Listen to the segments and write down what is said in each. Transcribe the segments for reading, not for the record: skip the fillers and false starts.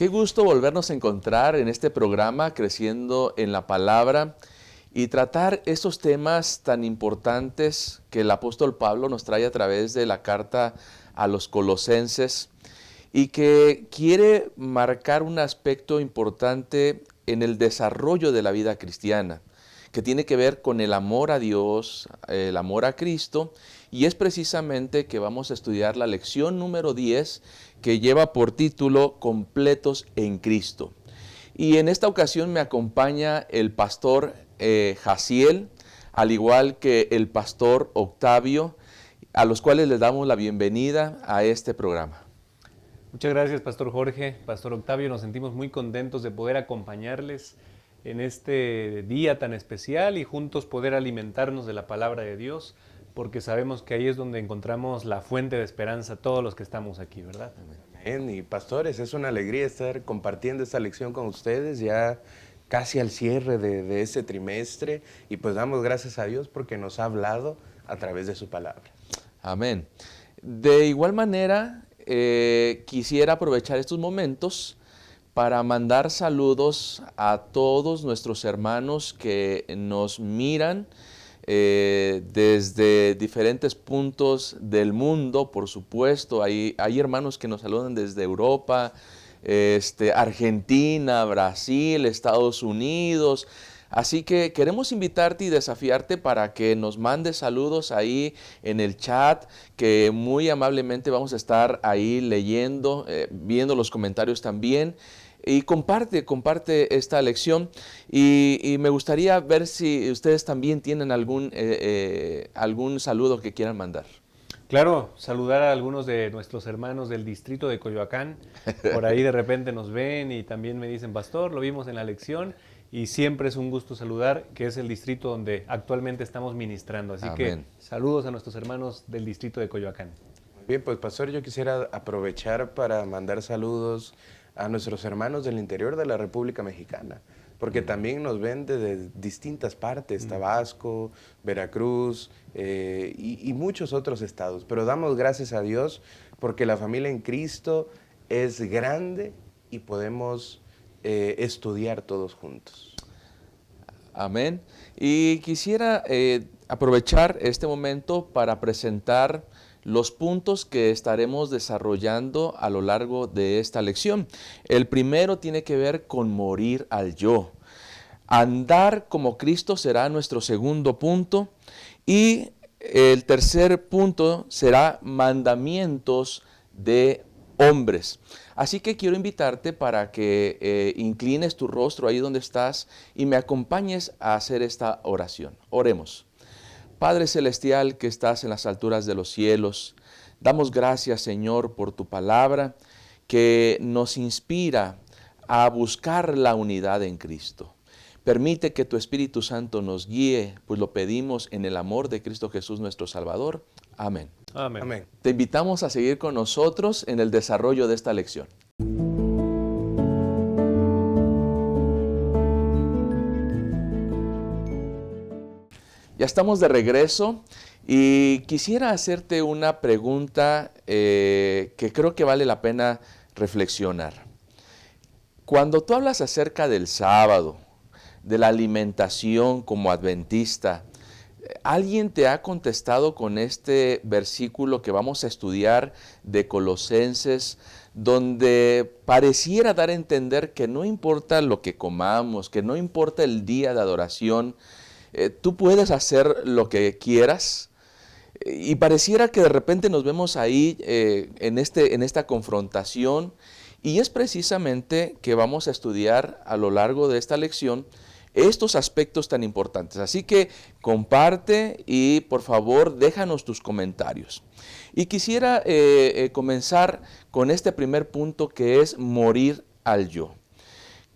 Qué gusto volvernos a encontrar en este programa Creciendo en la Palabra y tratar estos temas tan importantes que el apóstol Pablo nos trae a través de la carta a los Colosenses y que quiere marcar un aspecto importante en el desarrollo de la vida cristiana, que tiene que ver con el amor a Dios, el amor a Cristo, y es precisamente que vamos a estudiar la lección número 10, que lleva por título Completos en Cristo. Y en esta ocasión me acompaña el pastor Jaciel, al igual que el pastor Octavio, a los cuales les damos la bienvenida a este programa. Muchas gracias, Pastor Jorge, Pastor Octavio. Nos sentimos muy contentos de poder acompañarles en este día tan especial y juntos poder alimentarnos de la palabra de Dios, porque sabemos que ahí es donde encontramos la fuente de esperanza todos los que estamos aquí, ¿verdad? Amén. Y pastores, es una alegría estar compartiendo esta lección con ustedes ya casi al cierre de este trimestre, y pues damos gracias a Dios porque nos ha hablado a través de su palabra. Amén. De igual manera, quisiera aprovechar estos momentos para mandar saludos a todos nuestros hermanos que nos miran desde diferentes puntos del mundo, por supuesto. Hay hermanos que nos saludan desde Europa, Argentina, Brasil, Estados Unidos. Así que queremos invitarte y desafiarte para que nos mandes saludos ahí en el chat, que muy amablemente vamos a estar ahí leyendo, viendo los comentarios también. Y comparte esta lección y me gustaría ver si ustedes también tienen algún saludo que quieran mandar. Claro, saludar a algunos de nuestros hermanos del distrito de Coyoacán. Por ahí de repente nos ven y también me dicen, Pastor, lo vimos en la lección. Y siempre es un gusto saludar, que es el distrito donde actualmente estamos ministrando. Así Amén. que saludos a nuestros hermanos del distrito de Coyoacán. Bien, pues pastor, yo quisiera aprovechar para mandar saludos a nuestros hermanos del interior de la República Mexicana, porque también nos ven desde distintas partes, Tabasco, Veracruz y muchos otros estados. Pero damos gracias a Dios porque la familia en Cristo es grande y podemos estudiar todos juntos. Amén. Y quisiera aprovechar este momento para presentar los puntos que estaremos desarrollando a lo largo de esta lección. El primero tiene que ver con morir al yo. Andar como Cristo será nuestro segundo punto. Y el tercer punto será mandamientos de hombres. Así que quiero invitarte para que inclines tu rostro ahí donde estás y me acompañes a hacer esta oración. Oremos. Padre Celestial que estás en las alturas de los cielos, damos gracias, Señor, por tu palabra que nos inspira a buscar la unidad en Cristo. Permite que tu Espíritu Santo nos guíe, pues lo pedimos en el amor de Cristo Jesús nuestro Salvador. Amén. Amén. Amén. Te invitamos a seguir con nosotros en el desarrollo de esta lección. Ya estamos de regreso y quisiera hacerte una pregunta que creo que vale la pena reflexionar. Cuando tú hablas acerca del sábado, de la alimentación como adventista, ¿alguien te ha contestado con este versículo que vamos a estudiar de Colosenses, donde pareciera dar a entender que no importa lo que comamos, que no importa el día de adoración, tú puedes hacer lo que quieras? Y pareciera que de repente nos vemos ahí en esta confrontación, y es precisamente que vamos a estudiar a lo largo de esta lección estos aspectos tan importantes. Así que comparte y por favor déjanos tus comentarios. Y quisiera comenzar con este primer punto, que es morir al yo.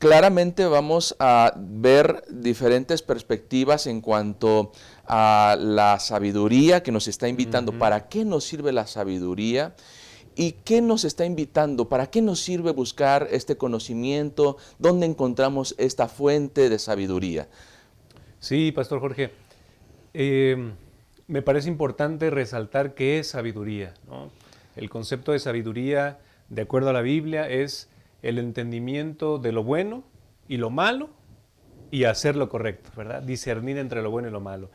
Claramente vamos a ver diferentes perspectivas en cuanto a la sabiduría que nos está invitando. ¿Para qué nos sirve la sabiduría? ¿Y qué nos está invitando? ¿Para qué nos sirve buscar este conocimiento? ¿Dónde encontramos esta fuente de sabiduría? Sí, Pastor Jorge. Me parece importante resaltar qué es sabiduría, ¿no? El concepto de sabiduría, de acuerdo a la Biblia, es el entendimiento de lo bueno y lo malo y hacer lo correcto, ¿verdad? Discernir entre lo bueno y lo malo.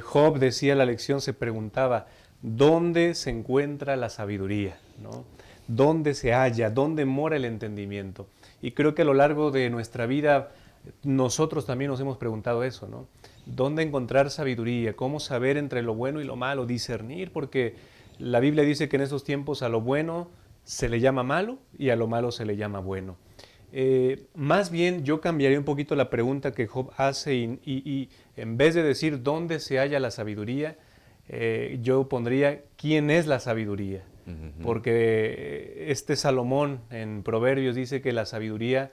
Job decía en la lección, se preguntaba, ¿dónde se encuentra la sabiduría? ¿No? ¿Dónde se halla? ¿Dónde mora el entendimiento? Y creo que a lo largo de nuestra vida nosotros también nos hemos preguntado eso, ¿no? ¿Dónde encontrar sabiduría? ¿Cómo saber entre lo bueno y lo malo? Discernir, porque la Biblia dice que en esos tiempos a lo bueno se le llama malo y a lo malo se le llama bueno. Más bien yo cambiaría un poquito la pregunta que Job hace y en vez de decir dónde se halla la sabiduría, yo pondría quién es la sabiduría. Porque este Salomón en Proverbios dice que la sabiduría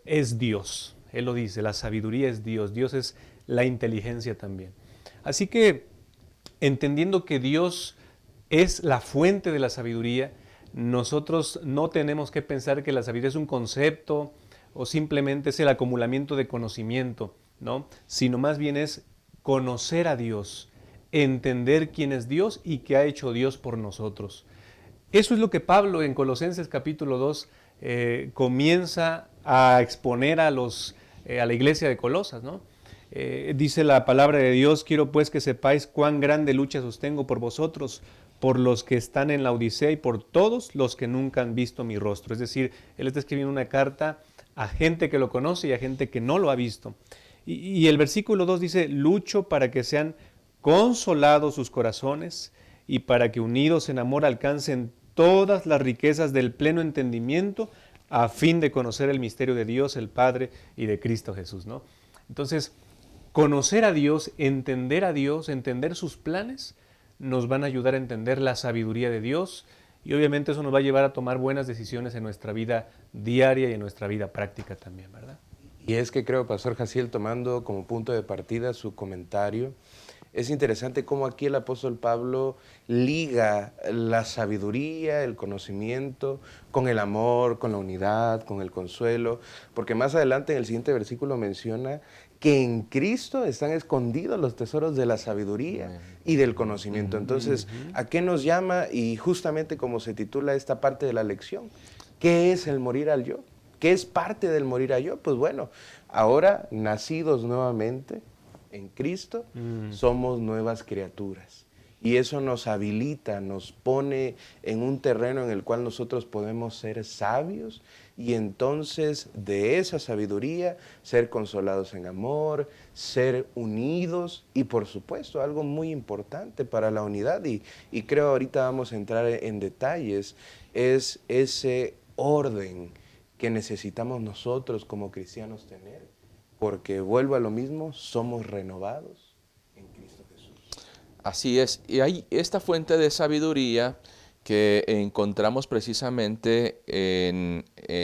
es Dios. Él lo dice, la sabiduría es Dios. Dios es la inteligencia también. Así que entendiendo que Dios es la fuente de la sabiduría, nosotros no tenemos que pensar que la sabiduría es un concepto o simplemente es el acumulamiento de conocimiento, ¿no? Sino más bien es conocer a Dios, entender quién es Dios y qué ha hecho Dios por nosotros. Eso es lo que Pablo en Colosenses capítulo 2 comienza a exponer a la iglesia de Colosas, ¿no? Dice la palabra de Dios, quiero pues que sepáis cuán grande lucha sostengo por vosotros, por los que están en la Odisea y por todos los que nunca han visto mi rostro. Es decir, él está escribiendo una carta a gente que lo conoce y a gente que no lo ha visto. Y el versículo 2 dice, lucho para que sean consolados sus corazones y para que unidos en amor alcancen todas las riquezas del pleno entendimiento a fin de conocer el misterio de Dios, el Padre y de Cristo Jesús, ¿no? Entonces, conocer a Dios, entender sus planes, nos van a ayudar a entender la sabiduría de Dios y obviamente eso nos va a llevar a tomar buenas decisiones en nuestra vida diaria y en nuestra vida práctica también, ¿verdad? Y es que creo, Pastor Jaciel, tomando como punto de partida su comentario, es interesante cómo aquí el apóstol Pablo liga la sabiduría, el conocimiento, con el amor, con la unidad, con el consuelo, porque más adelante en el siguiente versículo menciona que en Cristo están escondidos los tesoros de la sabiduría y del conocimiento. Entonces, ¿a qué nos llama? Y justamente como se titula esta parte de la lección, ¿qué es el morir al yo? ¿Qué es parte del morir al yo? Pues bueno, ahora nacidos nuevamente en Cristo, somos nuevas criaturas. Y eso nos habilita, nos pone en un terreno en el cual nosotros podemos ser sabios y entonces de esa sabiduría ser consolados en amor, ser unidos y por supuesto algo muy importante para la unidad y creo ahorita vamos a entrar en detalles, es ese orden que necesitamos nosotros como cristianos tener, porque vuelvo a lo mismo, somos renovados en Cristo Jesús. Así es, y hay esta fuente de sabiduría que encontramos precisamente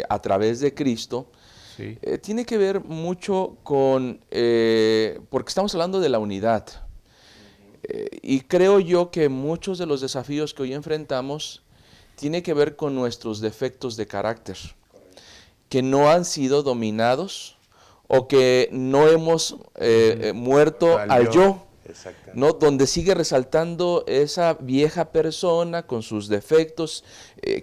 a través de Cristo, Sí. tiene que ver mucho con, porque estamos hablando de la unidad, y creo yo que muchos de los desafíos que hoy enfrentamos tiene que ver con nuestros defectos de carácter, que no han sido dominados o que no hemos muerto al yo. ¿No? Donde sigue resaltando esa vieja persona con sus defectos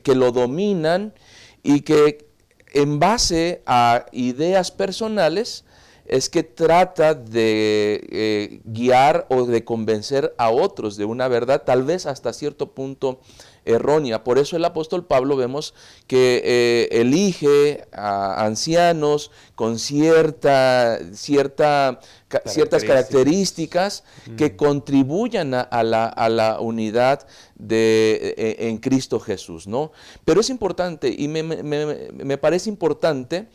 que lo dominan y que en base a ideas personales es que trata de guiar o de convencer a otros de una verdad, tal vez hasta cierto punto errónea. Por eso el apóstol Pablo vemos que elige a ancianos con ciertas características que contribuyan a la unidad en Cristo Jesús, ¿no? Pero es importante y me parece importante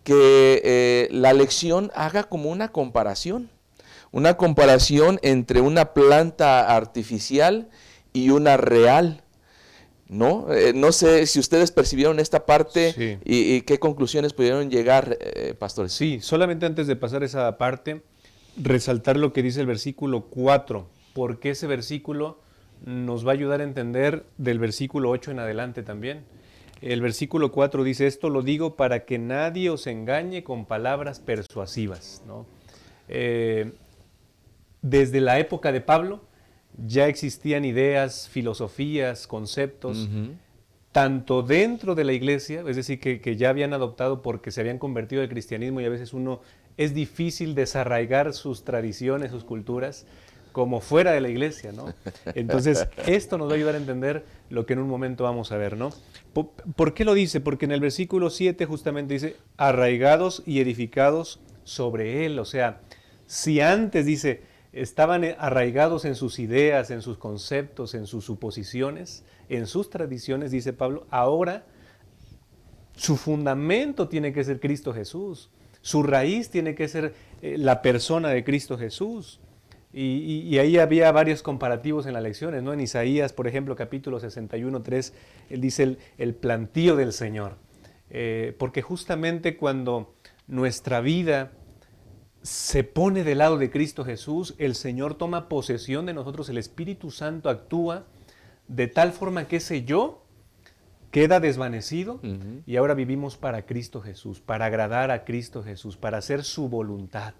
que la lección haga como una comparación entre una planta artificial y una real, ¿no? No sé si ustedes percibieron esta parte. Sí. y qué conclusiones pudieron llegar, pastores. Sí, solamente antes de pasar esa parte, resaltar lo que dice el versículo 4, porque ese versículo nos va a ayudar a entender del versículo 8 en adelante también. El versículo 4 dice, esto lo digo para que nadie os engañe con palabras persuasivas, ¿no? Desde la época de Pablo ya existían ideas, filosofías, conceptos tanto dentro de la iglesia, es decir, que ya habían adoptado porque se habían convertido al cristianismo y a veces es difícil desarraigar sus tradiciones, sus culturas, como fuera de la iglesia, ¿no? Entonces, esto nos va a ayudar a entender lo que en un momento vamos a ver, ¿no? ¿Por qué lo dice? Porque en el versículo 7 justamente dice, arraigados y edificados sobre él. O sea, si antes dice, estaban arraigados en sus ideas, en sus conceptos, en sus suposiciones, en sus tradiciones, dice Pablo, ahora su fundamento tiene que ser Cristo Jesús. Su raíz tiene que ser la persona de Cristo Jesús. Y ahí había varios comparativos en las lecciones, ¿no? En Isaías, por ejemplo, capítulo 61:3, él dice el plantío del Señor. Porque justamente cuando nuestra vida se pone del lado de Cristo Jesús, el Señor toma posesión de nosotros, el Espíritu Santo actúa de tal forma que ese yo queda desvanecido y ahora vivimos para Cristo Jesús, para agradar a Cristo Jesús, para hacer su voluntad.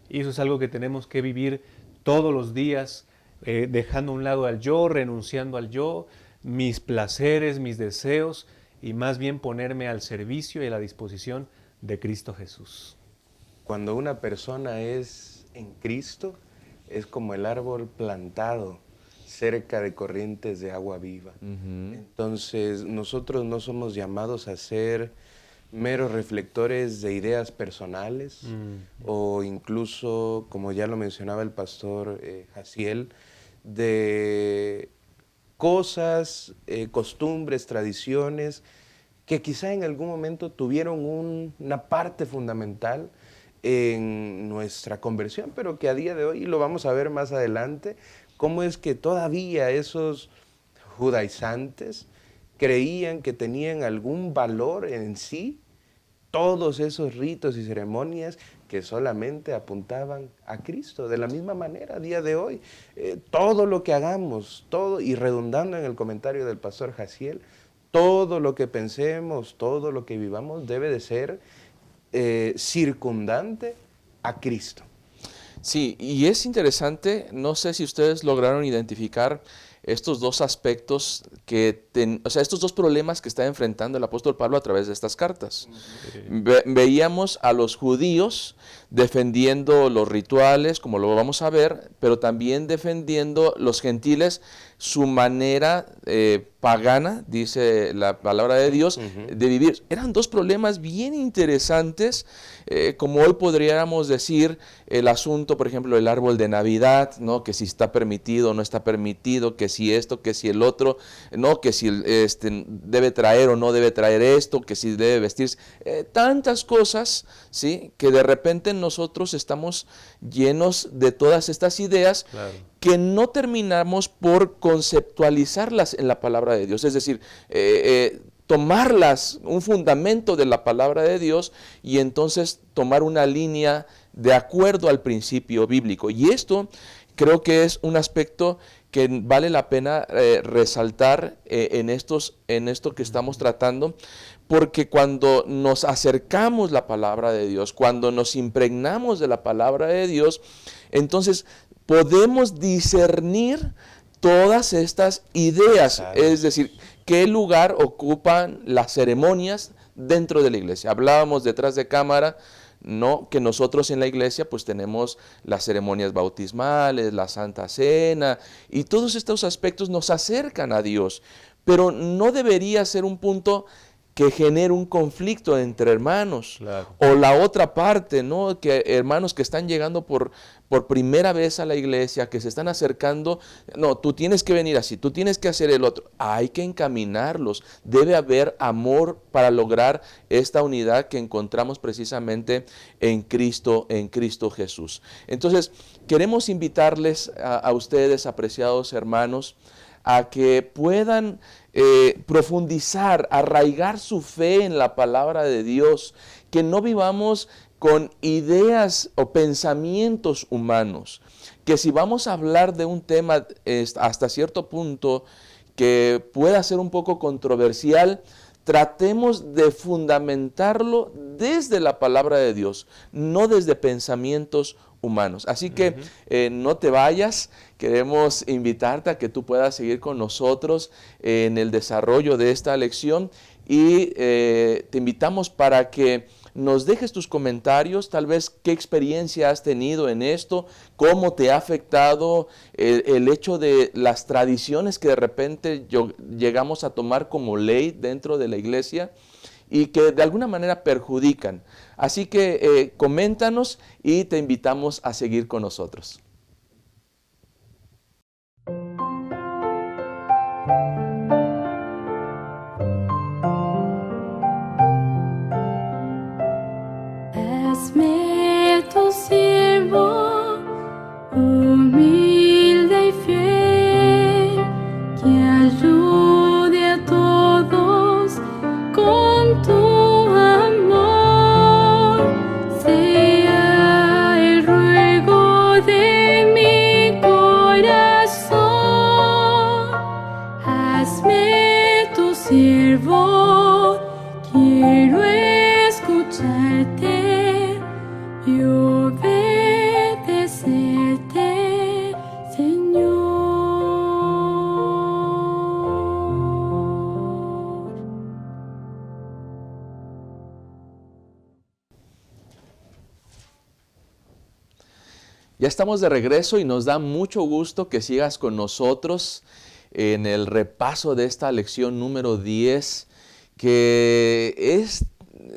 Y eso es algo que tenemos que vivir todos los días, dejando a un lado al yo, renunciando al yo, mis placeres, mis deseos, y más bien ponerme al servicio y a la disposición de Cristo Jesús. Cuando una persona es en Cristo, es como el árbol plantado cerca de corrientes de agua viva. Entonces, nosotros no somos llamados a ser meros reflectores de ideas personales o incluso, como ya lo mencionaba el pastor Jaciel, de cosas, costumbres, tradiciones que quizá en algún momento tuvieron una parte fundamental en nuestra conversión, pero que a día de hoy, y lo vamos a ver más adelante, cómo es que todavía esos judaizantes creían que tenían algún valor en sí, todos esos ritos y ceremonias que solamente apuntaban a Cristo. De la misma manera, a día de hoy, todo lo que hagamos, todo, y redundando en el comentario del pastor Jaciel, todo lo que pensemos, todo lo que vivamos debe de ser circundante a Cristo. Sí, y es interesante, no sé si ustedes lograron identificar estos dos aspectos estos dos problemas que está enfrentando el apóstol Pablo a través de estas cartas. Veíamos a los judíos defendiendo los rituales, como lo vamos a ver, pero también defendiendo los gentiles, su manera pagana, dice la palabra de Dios, de vivir. Eran dos problemas bien interesantes, como hoy podríamos decir el asunto, por ejemplo, el árbol de Navidad, ¿no? Que si está permitido o no está permitido, que si esto, que si el otro, ¿no? Que si debe traer o no debe traer esto, que si debe vestirse, tantas cosas, ¿sí? Que de repente nosotros estamos llenos de todas estas ideas, claro, que no terminamos por conceptualizarlas en la palabra de Dios, es decir, tomarlas, un fundamento de la palabra de Dios, y entonces tomar una línea de acuerdo al principio bíblico. Y esto creo que es un aspecto que vale la pena resaltar en esto que estamos tratando, porque cuando nos acercamos a la palabra de Dios, cuando nos impregnamos de la palabra de Dios, entonces podemos discernir todas estas ideas, es decir, qué lugar ocupan las ceremonias dentro de la iglesia. Hablábamos detrás de cámara, ¿no? Que nosotros en la iglesia pues tenemos las ceremonias bautismales, la Santa Cena, y todos estos aspectos nos acercan a Dios, pero no debería ser un punto que genere un conflicto entre hermanos. Claro. O la otra parte, ¿no? Que hermanos que están llegando por primera vez a la iglesia, que se están acercando, no, tú tienes que venir así, tú tienes que hacer el otro. Hay que encaminarlos. Debe haber amor para lograr esta unidad que encontramos precisamente en Cristo Jesús. Entonces, queremos invitarles a ustedes, apreciados hermanos, a que puedan profundizar, arraigar su fe en la palabra de Dios, que no vivamos con ideas o pensamientos humanos, que si vamos a hablar de un tema hasta cierto punto que pueda ser un poco controversial, tratemos de fundamentarlo desde la palabra de Dios, no desde pensamientos humanos. Así que no te vayas, queremos invitarte a que tú puedas seguir con nosotros en el desarrollo de esta lección y te invitamos para que nos dejes tus comentarios, tal vez qué experiencia has tenido en esto, cómo te ha afectado el hecho de las tradiciones que de repente llegamos a tomar como ley dentro de la iglesia y que de alguna manera perjudican. Así que coméntanos y te invitamos a seguir con nosotros. Hazme tu siervo, humilde y fiel, que ayude a todos con tu amor. Sea el ruego de mi corazón. Hazme tu siervo, quiero escucharte y obedecerte, Señor. Ya estamos de regreso y nos da mucho gusto que sigas con nosotros en el repaso de esta lección número 10, que es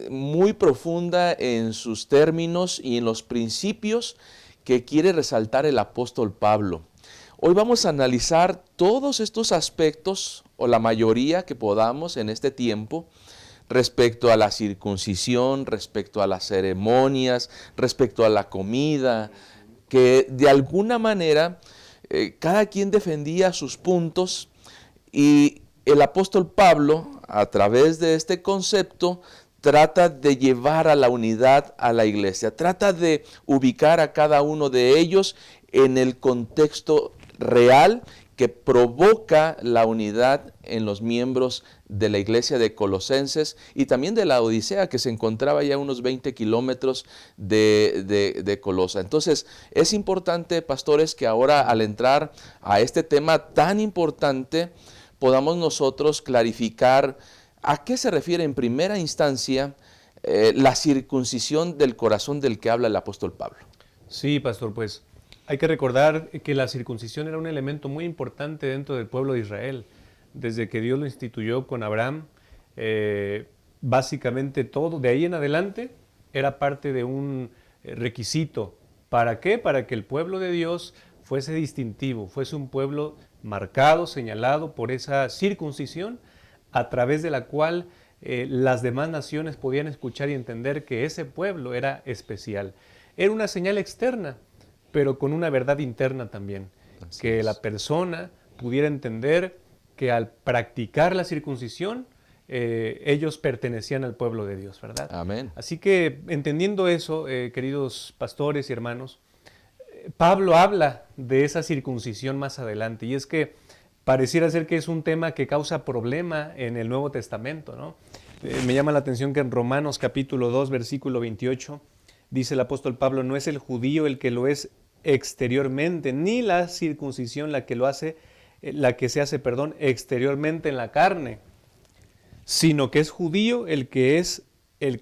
muy profunda en sus términos y en los principios que quiere resaltar el apóstol Pablo. Hoy vamos a analizar todos estos aspectos, o la mayoría que podamos en este tiempo, respecto a la circuncisión, respecto a las ceremonias, respecto a la comida, que de alguna manera cada quien defendía sus puntos y el apóstol Pablo, a través de este concepto, trata de llevar a la unidad a la iglesia, trata de ubicar a cada uno de ellos en el contexto real que provoca la unidad en los miembros de la iglesia de Colosenses y también de la Odisea, que se encontraba ya a unos 20 kilómetros de Colosa. Entonces, es importante, pastores, que ahora al entrar a este tema tan importante, podamos nosotros clarificar a qué se refiere en primera instancia la circuncisión del corazón del que habla el apóstol Pablo. Sí, pastor, pues hay que recordar que la circuncisión era un elemento muy importante dentro del pueblo de Israel. Desde que Dios lo instituyó con Abraham, básicamente todo, de ahí en adelante, era parte de un requisito. ¿Para qué? Para que el pueblo de Dios fuese distintivo, fuese un pueblo marcado, señalado por esa circuncisión, a través de la cual las demás naciones podían escuchar y entender que ese pueblo era especial. Era una señal externa, pero con una verdad interna también. Así que es. La persona pudiera entender que al practicar la circuncisión, ellos pertenecían al pueblo de Dios, ¿verdad? Amén. Así que entendiendo eso, queridos pastores y hermanos, Pablo habla de esa circuncisión más adelante, y es que pareciera ser que es un tema que causa problema en el Nuevo Testamento, ¿no? Me llama la atención que en Romanos capítulo 2, versículo 28, dice el apóstol Pablo, no es el judío el que lo es exteriormente, ni la circuncisión la que se hace exteriormente en la carne, sino que es judío el que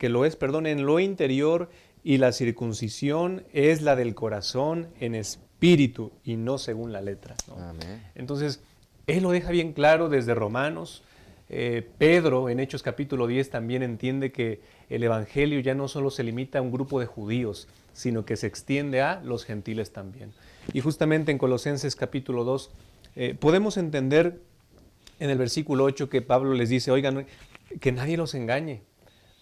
lo es, en lo interior, y la circuncisión es la del corazón en espíritu y no según la letra, ¿no? Amén. Entonces, él lo deja bien claro desde Romanos. Pedro, en Hechos capítulo 10, también entiende que el evangelio ya no solo se limita a un grupo de judíos, sino que se extiende a los gentiles también. Y justamente en Colosenses capítulo 2, podemos entender en el versículo 8 que Pablo les dice, oigan, que nadie los engañe,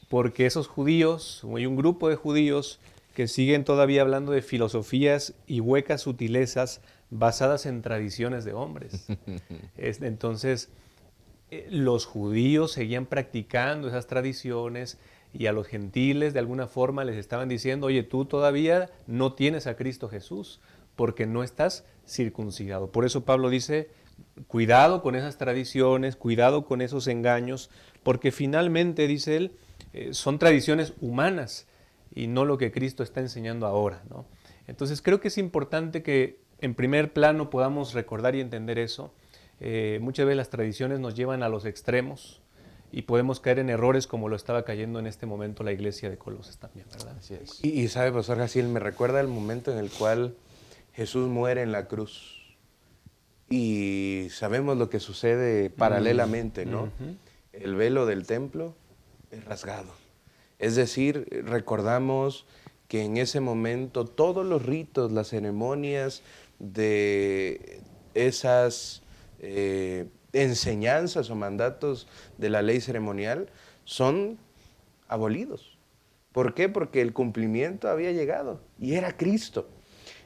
porque esos judíos, hay un grupo de judíos que siguen todavía hablando de filosofías y huecas sutilezas basadas en tradiciones de hombres. Entonces, los judíos seguían practicando esas tradiciones y a los gentiles de alguna forma les estaban diciendo, oye, tú todavía no tienes a Cristo Jesús porque no estás circuncidado. Por eso Pablo dice, cuidado con esas tradiciones, cuidado con esos engaños, porque finalmente, dice él, son tradiciones humanas y no lo que Cristo está enseñando ahora, ¿no? Entonces creo que es importante que en primer plano podamos recordar y entender eso. Muchas veces las tradiciones nos llevan a los extremos y podemos caer en errores como lo estaba cayendo en este momento la iglesia de Colosas también, ¿verdad? Así es. Y sabe, Pastor Jaciel, me recuerda el momento en el cual Jesús muere en la cruz. Y sabemos lo que sucede paralelamente, ¿no? El velo del templo es rasgado. Es decir, recordamos que en ese momento todos los ritos, las ceremonias de esas enseñanzas o mandatos de la ley ceremonial son abolidos. ¿Por qué? Porque el cumplimiento había llegado y era Cristo.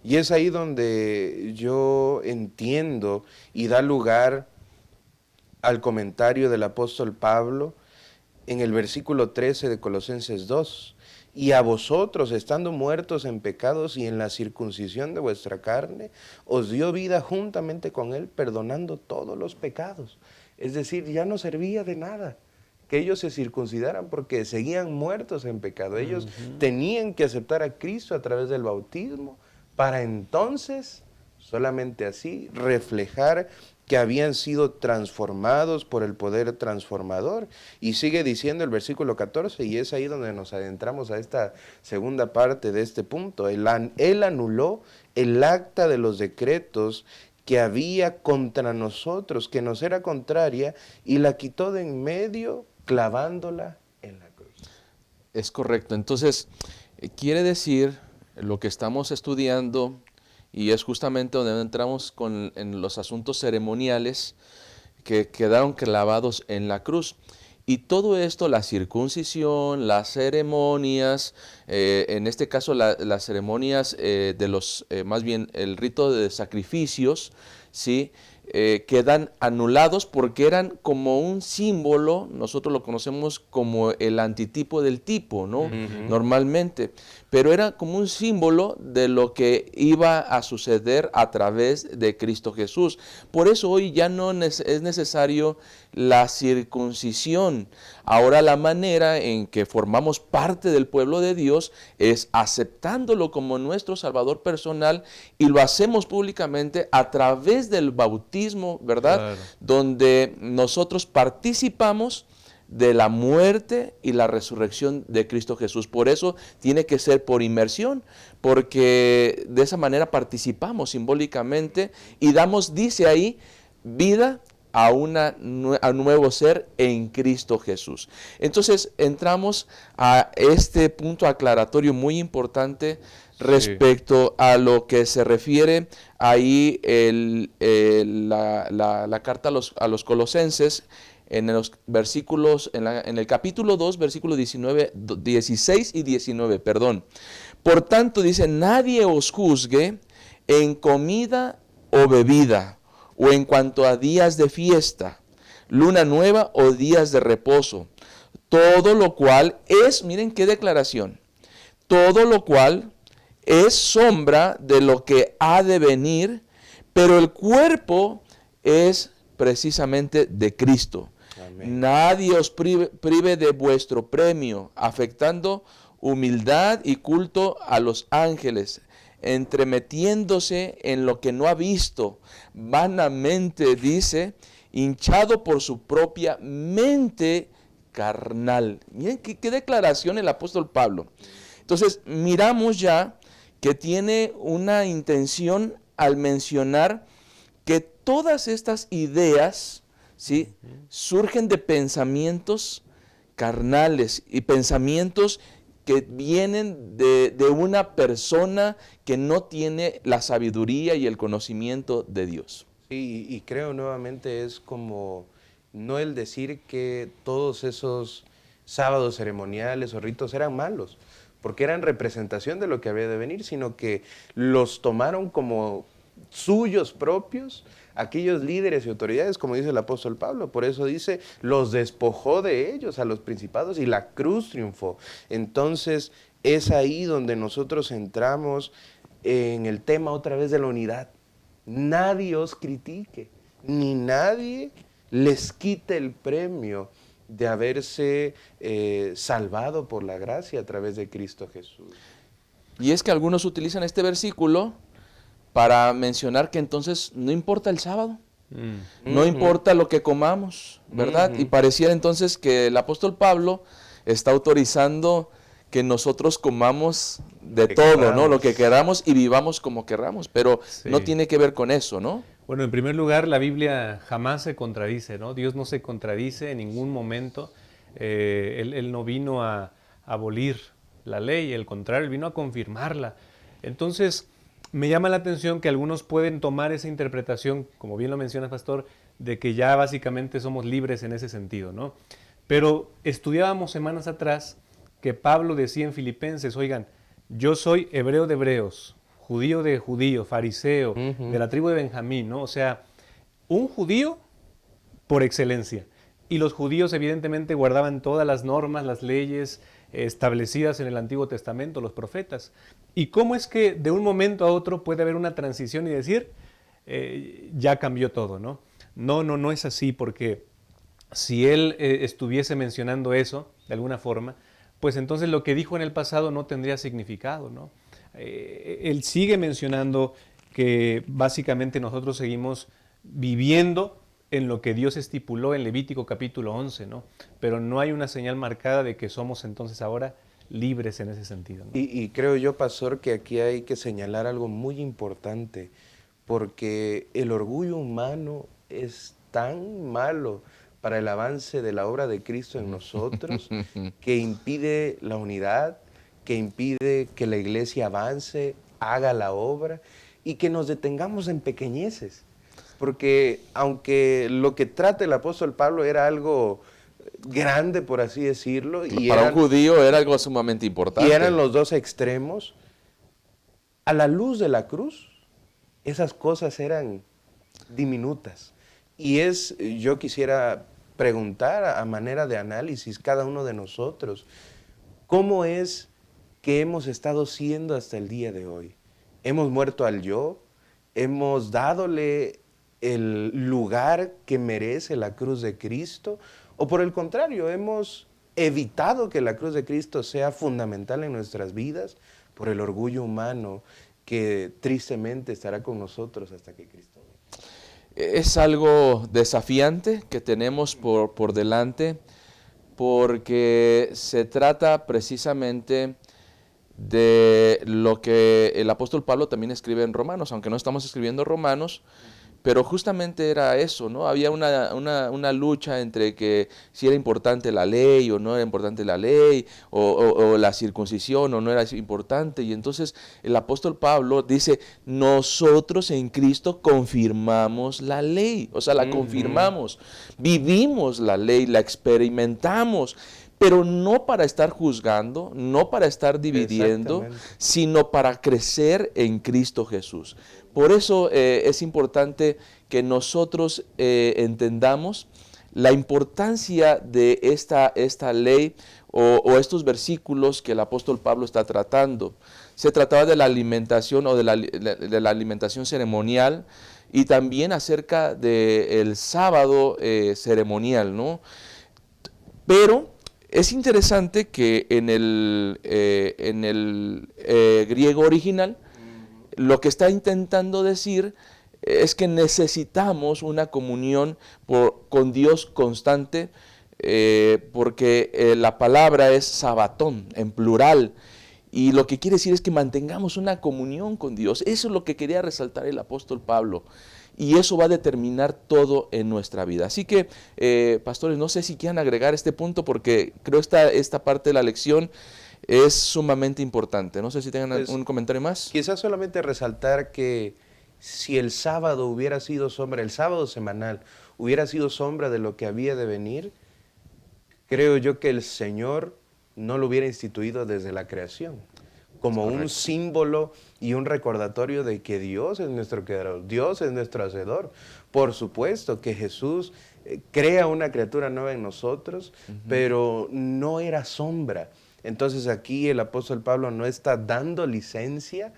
Y es ahí donde yo entiendo y da lugar al comentario del apóstol Pablo en el versículo 13 de Colosenses 2. Y a vosotros, estando muertos en pecados y en la circuncisión de vuestra carne, os dio vida juntamente con él, perdonando todos los pecados. Es decir, ya no servía de nada que ellos se circuncidaran porque seguían muertos en pecado. Ellos tenían que aceptar a Cristo a través del bautismo para entonces, solamente así, reflejar que habían sido transformados por el poder transformador. Y sigue diciendo el versículo 14, y es ahí donde nos adentramos a esta segunda parte de este punto. Él anuló el acta de los decretos que había contra nosotros, que nos era contraria, y la quitó de en medio, clavándola en la cruz. Es correcto. Entonces, quiere decir, lo que estamos estudiando, y es justamente donde entramos en los asuntos ceremoniales que quedaron clavados en la cruz. Y todo esto, la circuncisión, las ceremonias, en este caso las ceremonias más bien el rito de sacrificios, ¿sí? Quedan anulados porque eran como un símbolo, nosotros lo conocemos como el antitipo del tipo, ¿no? Normalmente, pero era como un símbolo de lo que iba a suceder a través de Cristo Jesús. Por eso hoy ya no es necesario la circuncisión. Ahora la manera en que formamos parte del pueblo de Dios es aceptándolo como nuestro Salvador personal, y lo hacemos públicamente a través del bautismo, ¿verdad? Claro. Donde nosotros participamos de la muerte y la resurrección de Cristo Jesús. Por eso tiene que ser por inmersión, porque de esa manera participamos simbólicamente y damos, dice ahí, vida a un nuevo ser en Cristo Jesús. Entonces entramos a este punto aclaratorio muy importante respecto a lo que se refiere ahí la carta a los Colosenses, en los versículos, en el capítulo 2, versículos 16 y 19, perdón. Por tanto, dice, nadie os juzgue en comida o bebida, o en cuanto a días de fiesta, luna nueva o días de reposo. Todo lo cual es, miren qué declaración, todo lo cual es sombra de lo que ha de venir, pero el cuerpo es precisamente de Cristo. Amén. Nadie os prive de vuestro premio, afectando humildad y culto a los ángeles, entremetiéndose en lo que no ha visto, vanamente dice, hinchado por su propia mente carnal. Miren qué declaración el apóstol Pablo. Entonces miramos ya que tiene una intención al mencionar que todas estas ideas, ¿sí?, surgen de pensamientos carnales y pensamientos que vienen de una persona que no tiene la sabiduría y el conocimiento de Dios. Sí, y creo nuevamente es como no el decir que todos esos sábados ceremoniales o ritos eran malos, porque eran representación de lo que había de venir, sino que los tomaron como suyos propios aquellos líderes y autoridades, como dice el apóstol Pablo. Por eso dice, los despojó de ellos a los principados y la cruz triunfó. Entonces es ahí donde nosotros entramos en el tema otra vez de la unidad. Nadie os critique. ni nadie les quite el premio de haberse salvado por la gracia a través de Cristo Jesús. Y es que algunos utilizan este versículo para mencionar que entonces no importa el sábado, no importa lo que comamos, ¿verdad? Y pareciera entonces que el apóstol Pablo está autorizando que nosotros comamos de todo, ¿no? Lo que queramos y vivamos como queramos, pero no tiene que ver con eso, ¿no? Bueno, en primer lugar, la Biblia jamás se contradice, ¿no? Dios no se contradice en ningún momento. Él no vino a abolir la ley, al contrario, Él vino a confirmarla. Entonces, me llama la atención que algunos pueden tomar esa interpretación, como bien lo menciona Pastor, de que ya básicamente somos libres en ese sentido, ¿no? Pero estudiábamos semanas atrás que Pablo decía en Filipenses, oigan, yo soy hebreo de hebreos, judío de judíos, fariseo, de la tribu de Benjamín, ¿no? O sea, un judío por excelencia. Y los judíos evidentemente guardaban todas las normas, las leyes establecidas en el Antiguo Testamento, los profetas. ¿Y cómo es que de un momento a otro puede haber una transición y decir, ya cambió todo, ¿no? No es así, porque si él estuviese mencionando eso, de alguna forma, pues entonces lo que dijo en el pasado no tendría significado, ¿no? Él sigue mencionando que básicamente nosotros seguimos viviendo en lo que Dios estipuló en Levítico capítulo 11, ¿no? Pero no hay una señal marcada de que somos entonces ahora libres en ese sentido, ¿no? Y creo yo, Pastor, que aquí hay que señalar algo muy importante, porque el orgullo humano es tan malo para el avance de la obra de Cristo en nosotros, que impide la unidad, que impide que la iglesia avance, haga la obra, y que nos detengamos en pequeñeces. Porque aunque lo que trata el apóstol Pablo era algo grande, por así decirlo, y para un judío era algo sumamente importante. Y eran los dos extremos, a la luz de la cruz, esas cosas eran diminutas. Y yo quisiera preguntar a manera de análisis cada uno de nosotros, ¿cómo es que hemos estado siendo hasta el día de hoy? ¿Hemos muerto al yo? ¿Hemos dadole el lugar que merece la cruz de Cristo? ¿O por el contrario, hemos evitado que la cruz de Cristo sea fundamental en nuestras vidas por el orgullo humano que tristemente estará con nosotros hasta que Cristo venga? Es algo desafiante que tenemos por delante, porque se trata precisamente de lo que el apóstol Pablo también escribe en Romanos, aunque no estamos escribiendo Romanos, pero justamente era eso, ¿no? Había una lucha entre que si era importante la ley o no era importante la ley, o la circuncisión o no era importante, y entonces el apóstol Pablo dice, nosotros en Cristo confirmamos la ley, o sea, la confirmamos, vivimos la ley, la experimentamos, pero no para estar juzgando, no para estar dividiendo, sino para crecer en Cristo Jesús. Por eso es importante que nosotros entendamos la importancia de esta ley o estos versículos que el apóstol Pablo está tratando. Se trataba de la alimentación o de la alimentación ceremonial y también acerca del sábado ceremonial, ¿no? Pero es interesante que en el griego original lo que está intentando decir es que necesitamos una comunión con Dios constante, porque la palabra es sabatón, en plural, y lo que quiere decir es que mantengamos una comunión con Dios. Eso es lo que quería resaltar el apóstol Pablo, y eso va a determinar todo en nuestra vida. Así que, pastores, no sé si quieran agregar este punto, porque creo que esta parte de la lección es sumamente importante. No sé si tengan un comentario más. Quizás solamente resaltar que si el sábado hubiera sido sombra, el sábado semanal hubiera sido sombra de lo que había de venir, creo yo que el Señor no lo hubiera instituido desde la creación, como un símbolo y un recordatorio de que Dios es nuestro creador, Dios es nuestro hacedor. Por supuesto que Jesús crea una criatura nueva en nosotros, pero no era sombra. Entonces aquí el apóstol Pablo no está dando licencia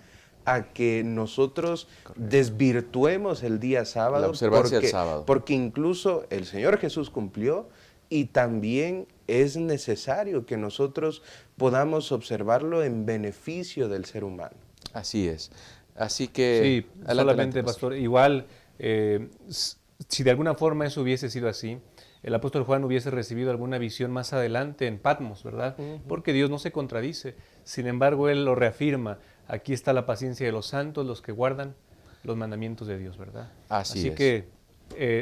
a que nosotros desvirtuemos el día sábado. La observancia del sábado. Porque incluso el Señor Jesús cumplió y también es necesario que nosotros podamos observarlo en beneficio del ser humano. Así es. Así que... Sí, solamente, pastor, igual, si de alguna forma eso hubiese sido así, el apóstol Juan hubiese recibido alguna visión más adelante en Patmos, ¿verdad? Porque Dios no se contradice. Sin embargo, Él lo reafirma. Aquí está la paciencia de los santos, los que guardan los mandamientos de Dios, ¿verdad? Así es. Que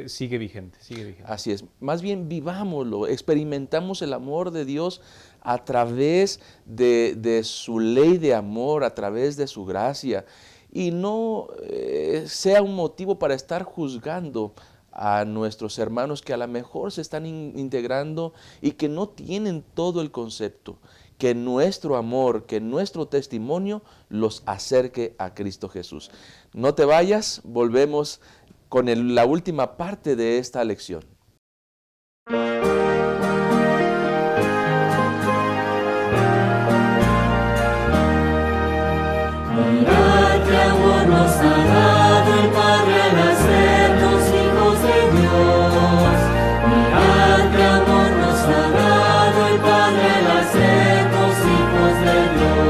sigue vigente, sigue vigente. Así es. Más bien vivámoslo, experimentamos el amor de Dios a través de su ley de amor, a través de su gracia. Y no sea un motivo para estar juzgando a nuestros hermanos que a lo mejor se están integrando y que no tienen todo el concepto. Que nuestro amor, que nuestro testimonio los acerque a Cristo Jesús. No te vayas, volvemos con la última parte de esta lección. Mirad qué amor nos ha dado el Padre al hacernos hijos de Dios. Mirad qué amor nos ha dado el Padre al hacernos hijos de Dios.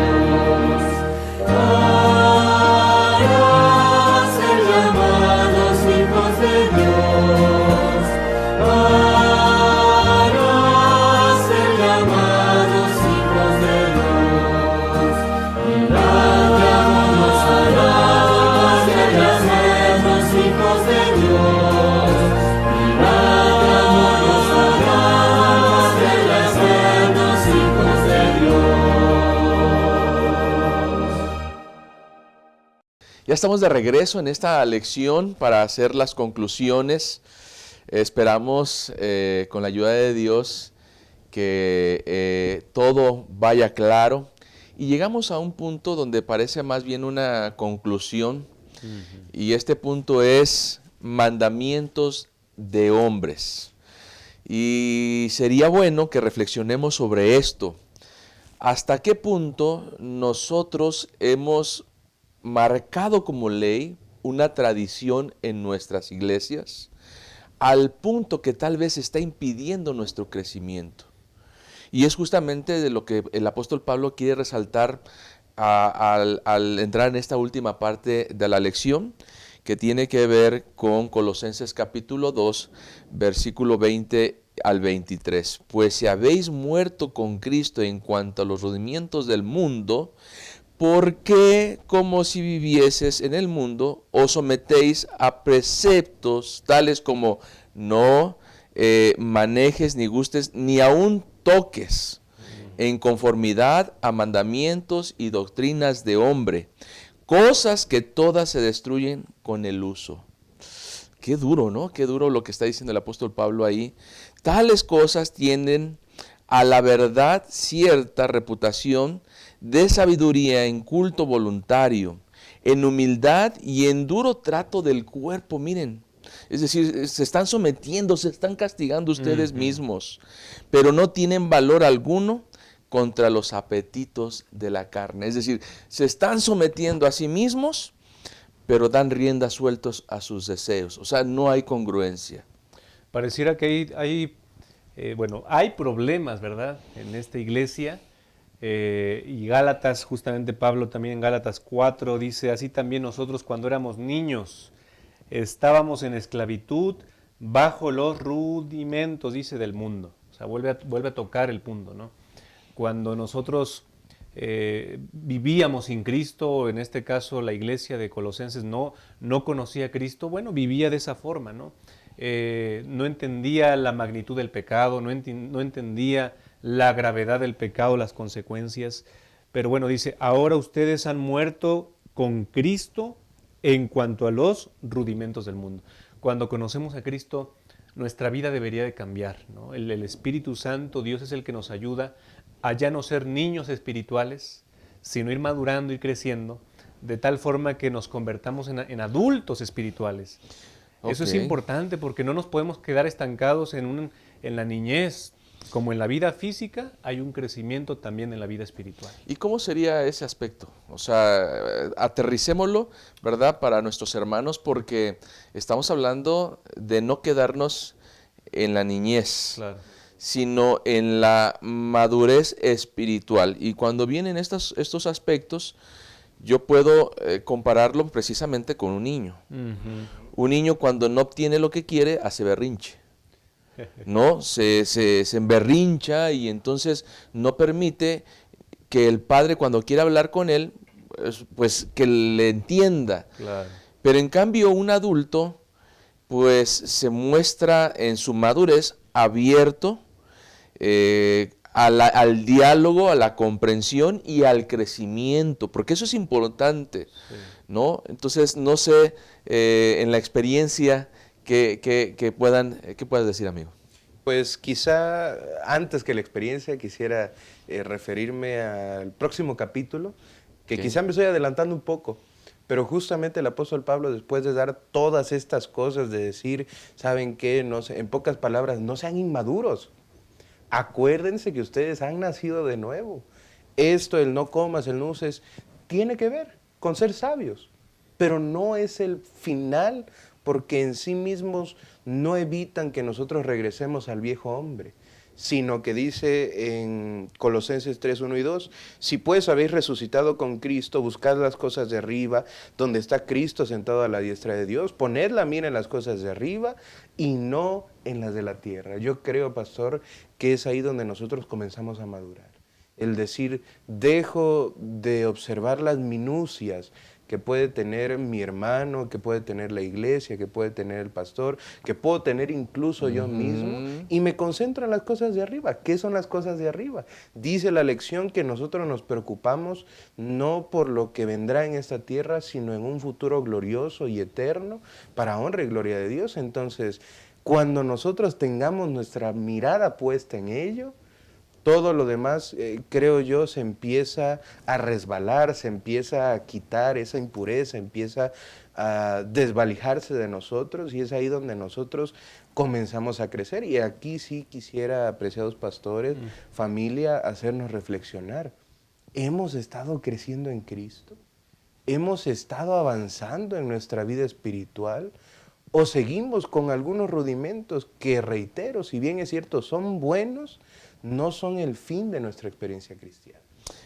Para ser llamados hijos de Dios. Para ser llamados hijos de Dios. Mirad qué amor nos ha dado el Padre al hacernos hijos de Dios. Mirad qué amor nos ha dado el Padre al hacernos hijos de Dios. Ya estamos de regreso en esta lección para hacer las conclusiones. Esperamos con la ayuda de Dios que todo vaya claro. Y llegamos a un punto donde parece más bien una conclusión. Y este punto es mandamientos de hombres. Y sería bueno que reflexionemos sobre esto. ¿Hasta qué punto nosotros hemos marcado como ley una tradición en nuestras iglesias? Al punto que tal vez está impidiendo nuestro crecimiento. Y es justamente de lo que el apóstol Pablo quiere resaltar al entrar en esta última parte de la lección, que tiene que ver con Colosenses capítulo 2, versículo 20 al 23. Pues si habéis muerto con Cristo en cuanto a los rudimientos del mundo, ¿por qué, como si vivieses en el mundo, os sometéis a preceptos tales como no manejes, ni gustes, ni aun toques, en conformidad a mandamientos y doctrinas de hombre, cosas que todas se destruyen con el uso? Qué duro, ¿no? Qué duro lo que está diciendo el apóstol Pablo ahí. Tales cosas tienden a la verdad cierta reputación de sabiduría en culto voluntario, en humildad y en duro trato del cuerpo. Miren, es decir, se están sometiendo, se están castigando ustedes mismos, pero no tienen valor alguno contra los apetitos de la carne. Es decir, se están sometiendo a sí mismos, pero dan rienda sueltos a sus deseos. O sea, no hay congruencia. Pareciera que hay problemas, ¿verdad?, en esta iglesia. Y Gálatas, justamente Pablo también en Gálatas 4 dice, así también nosotros cuando éramos niños estábamos en esclavitud bajo los rudimentos, dice, del mundo. O sea, vuelve a tocar el punto, ¿no? Cuando nosotros vivíamos sin Cristo, en este caso la iglesia de Colosenses no conocía a Cristo, bueno, vivía de esa forma, ¿no? No entendía la magnitud del pecado, no entendía la gravedad del pecado, las consecuencias. Pero bueno, dice, ahora ustedes han muerto con Cristo en cuanto a los rudimentos del mundo. Cuando conocemos a Cristo, nuestra vida debería de cambiar, ¿no? El Espíritu Santo, Dios es el que nos ayuda a ya no ser niños espirituales, sino ir madurando y creciendo, de tal forma que nos convertamos en adultos espirituales. Okay. Eso es importante porque no nos podemos quedar estancados en la niñez. como en la vida física, hay un crecimiento también en la vida espiritual. ¿Y cómo sería ese aspecto? O sea, aterricémoslo, ¿verdad? Para nuestros hermanos, porque estamos hablando de no quedarnos en la niñez, Claro. sino en la madurez espiritual. Y cuando vienen estos aspectos, yo puedo compararlo precisamente con un niño. Un niño cuando no obtiene lo que quiere, hace berrinche. ¿No? Se emberrincha y entonces no permite que el padre, cuando quiere hablar con él, pues que le entienda. Claro. Pero en cambio un adulto pues se muestra en su madurez abierto al diálogo, a la comprensión y al crecimiento, porque eso es importante, Sí. ¿no? Entonces, no sé, en la experiencia, ¿qué puedas decir, amigo? Pues quizá antes que la experiencia quisiera referirme al próximo capítulo, que Ok. quizá me estoy adelantando un poco, pero justamente el apóstol Pablo, después de dar todas estas cosas, de decir, ¿saben qué? No sé, en pocas palabras, no sean inmaduros. Acuérdense que ustedes han nacido de nuevo. Esto, el no comas, el no uses, tiene que ver con ser sabios, pero no es el final, porque en sí mismos no evitan que nosotros regresemos al viejo hombre, sino que dice en Colosenses 3, 1 y 2, si pues habéis resucitado con Cristo, buscad las cosas de arriba, donde está Cristo sentado a la diestra de Dios, poned la mira en las cosas de arriba y no en las de la tierra. Yo creo, pastor, que es ahí donde nosotros comenzamos a madurar. El decir, dejo de observar las minucias que puede tener mi hermano, que puede tener la iglesia, que puede tener el pastor, que puedo tener incluso yo mismo, y me concentro en las cosas de arriba. ¿Qué son las cosas de arriba? Dice la lección que nosotros nos preocupamos no por lo que vendrá en esta tierra, sino en un futuro glorioso y eterno, para honra y gloria de Dios. Entonces, cuando nosotros tengamos nuestra mirada puesta en ello, todo lo demás, creo yo, se empieza a resbalar, se empieza a quitar esa impureza, empieza a desvalijarse de nosotros, y es ahí donde nosotros comenzamos a crecer. Y aquí sí quisiera, apreciados pastores, familia, hacernos reflexionar. ¿Hemos estado creciendo en Cristo? ¿Hemos estado avanzando en nuestra vida espiritual? ¿O seguimos con algunos rudimentos que, reitero, si bien es cierto, son buenos, no son el fin de nuestra experiencia cristiana?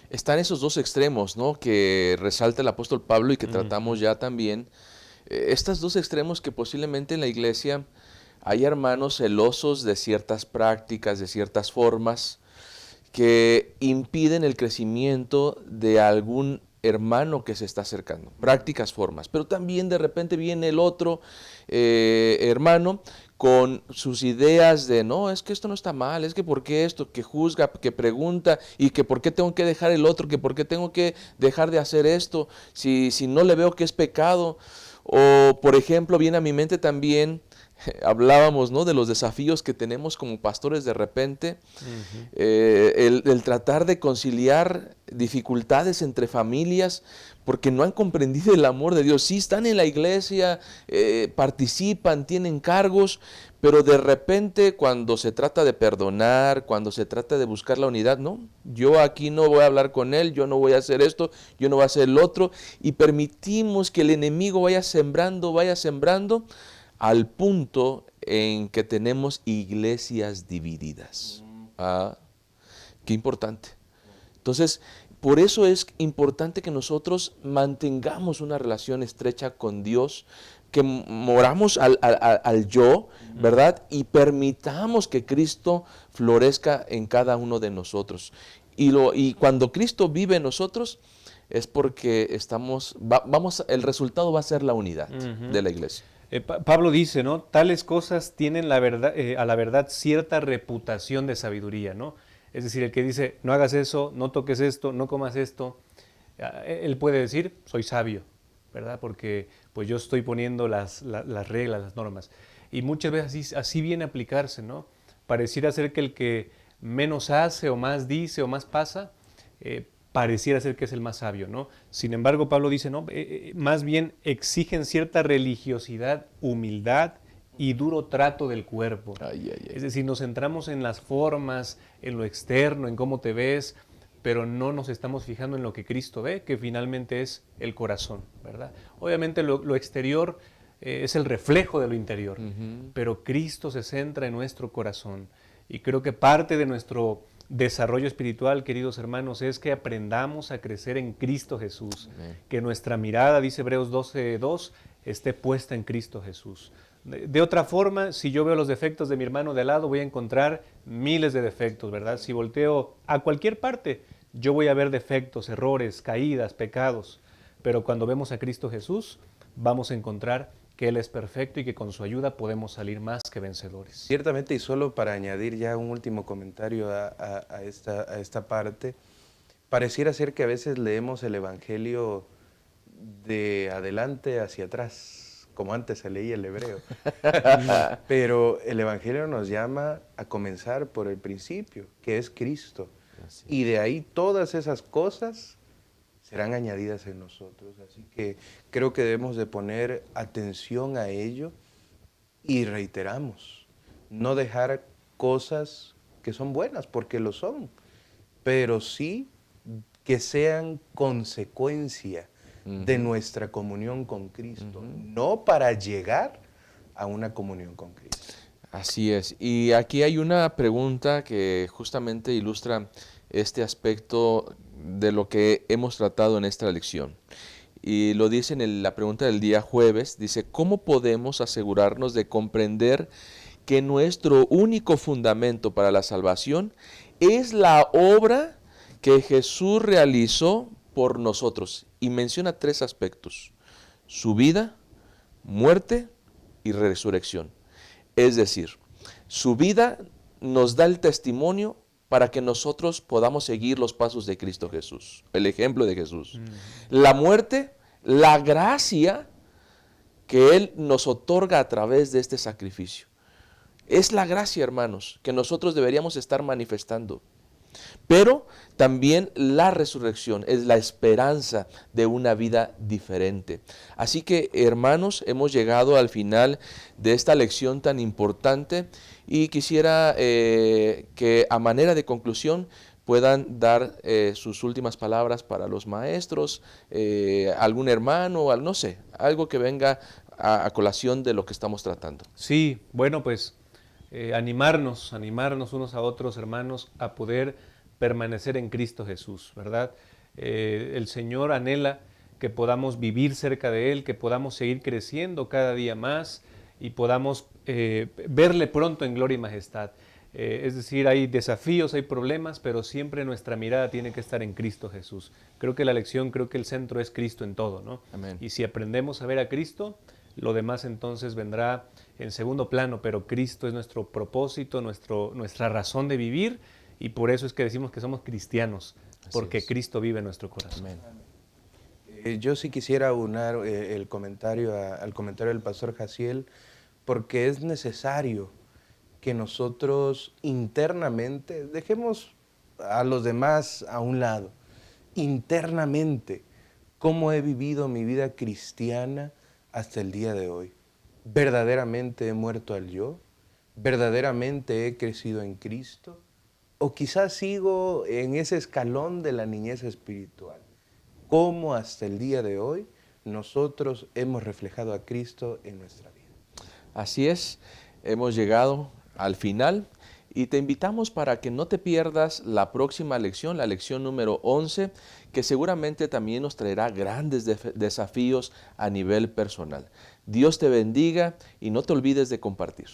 Están esos dos extremos, ¿no? Que resalta el apóstol Pablo y que tratamos ya también. Estos dos extremos que posiblemente en la iglesia hay hermanos celosos de ciertas prácticas, de ciertas formas, que impiden el crecimiento de algún hermano que se está acercando, prácticas, formas, pero también de repente viene el otro hermano con sus ideas de, no, es que esto no está mal, es que por qué esto, que juzga, que pregunta, y que por qué tengo que dejar el otro, que por qué tengo que dejar de hacer esto, si no le veo que es pecado. O, por ejemplo, viene a mi mente también, hablábamos, ¿no?, de los desafíos que tenemos como pastores de repente, el tratar de conciliar dificultades entre familias porque no han comprendido el amor de Dios. Sí están en la iglesia, participan, tienen cargos, pero de repente cuando se trata de perdonar, cuando se trata de buscar la unidad, no, yo aquí no voy a hablar con él, yo no voy a hacer esto, yo no voy a hacer el otro, y permitimos que el enemigo vaya sembrando, al punto en que tenemos iglesias divididas. Ah, qué importante. Entonces, por eso es importante que nosotros mantengamos una relación estrecha con Dios, que moramos al yo, ¿verdad? Y permitamos que Cristo florezca en cada uno de nosotros. Y cuando Cristo vive en nosotros, es porque el resultado va a ser la unidad de la iglesia. Pablo dice, ¿no? Tales cosas tienen la verdad, a la verdad cierta reputación de sabiduría, ¿no? Es decir, el que dice, no hagas eso, no toques esto, no comas esto, él puede decir, soy sabio, ¿verdad? Porque pues yo estoy poniendo las reglas, las normas. Y muchas veces así viene a aplicarse, ¿no? Pareciera ser que el que menos hace o más dice o más pasa, pareciera ser que es el más sabio, ¿no? Sin embargo, Pablo dice, no, más bien exigen cierta religiosidad, humildad y duro trato del cuerpo. Ay, ay, ay. Es decir, nos centramos en las formas, en lo externo, en cómo te ves, pero no nos estamos fijando en lo que Cristo ve, que finalmente es el corazón, ¿verdad? Obviamente lo exterior es el reflejo de lo interior, pero Cristo se centra en nuestro corazón. Y creo que parte de nuestro desarrollo espiritual, queridos hermanos, es que aprendamos a crecer en Cristo Jesús. Amén. Que nuestra mirada, dice Hebreos 12:2, esté puesta en Cristo Jesús. De otra forma, si yo veo los defectos de mi hermano de al lado, voy a encontrar miles de defectos, ¿verdad? Si volteo a cualquier parte, yo voy a ver defectos, errores, caídas, pecados. Pero cuando vemos a Cristo Jesús, vamos a encontrar que Él es perfecto y que con su ayuda podemos salir más que vencedores. Ciertamente, y solo para añadir ya un último comentario a esta parte, pareciera ser que a veces leemos el Evangelio de adelante hacia atrás, como antes se leía el hebreo. Pero el Evangelio nos llama a comenzar por el principio, que es Cristo. Y de ahí todas esas cosas serán añadidas en nosotros. Así que creo que debemos de poner atención a ello y reiteramos, no dejar cosas que son buenas, porque lo son, pero sí que sean consecuencia de nuestra comunión con Cristo, no para llegar a una comunión con Cristo. Así es. Y aquí hay una pregunta que justamente ilustra este aspecto de lo que hemos tratado en esta lección. Y lo dice en la pregunta del día jueves, dice, ¿cómo podemos asegurarnos de comprender que nuestro único fundamento para la salvación es la obra que Jesús realizó por nosotros? Y menciona 3 aspectos: su vida, muerte y resurrección. Es decir, su vida nos da el testimonio para que nosotros podamos seguir los pasos de Cristo Jesús, el ejemplo de Jesús. La muerte, la gracia que Él nos otorga a través de este sacrificio. Es la gracia, hermanos, que nosotros deberíamos estar manifestando. Pero también la resurrección es la esperanza de una vida diferente. Así que, hermanos, hemos llegado al final de esta lección tan importante y quisiera que a manera de conclusión puedan dar sus últimas palabras para los maestros, algún hermano, no sé, algo que venga a colación de lo que estamos tratando. Sí, bueno, pues animarnos unos a otros, hermanos, a poder permanecer en Cristo Jesús, ¿verdad? El Señor anhela que podamos vivir cerca de Él, que podamos seguir creciendo cada día más y podamos verle pronto en gloria y majestad. Es decir, hay desafíos, hay problemas, pero siempre nuestra mirada tiene que estar en Cristo Jesús. Creo que la lección, creo que el centro es Cristo en todo, ¿no? Amén. Y si aprendemos a ver a Cristo, lo demás entonces vendrá en segundo plano, pero Cristo es nuestro propósito, nuestra razón de vivir, y por eso es que decimos que somos cristianos, porque Cristo vive en nuestro corazón. Amén. Yo sí quisiera unar el comentario al comentario del pastor Jaciel, porque es necesario que nosotros internamente dejemos a los demás a un lado. Internamente, ¿cómo he vivido mi vida cristiana hasta el día de hoy? ¿Verdaderamente he muerto al yo? ¿Verdaderamente he crecido en Cristo? ¿O quizás sigo en ese escalón de la niñez espiritual? ¿Cómo hasta el día de hoy nosotros hemos reflejado a Cristo en nuestra vida? Así es, hemos llegado al final y te invitamos para que no te pierdas la próxima lección, la lección número 11, que seguramente también nos traerá grandes desafíos a nivel personal. Dios te bendiga y no te olvides de compartir.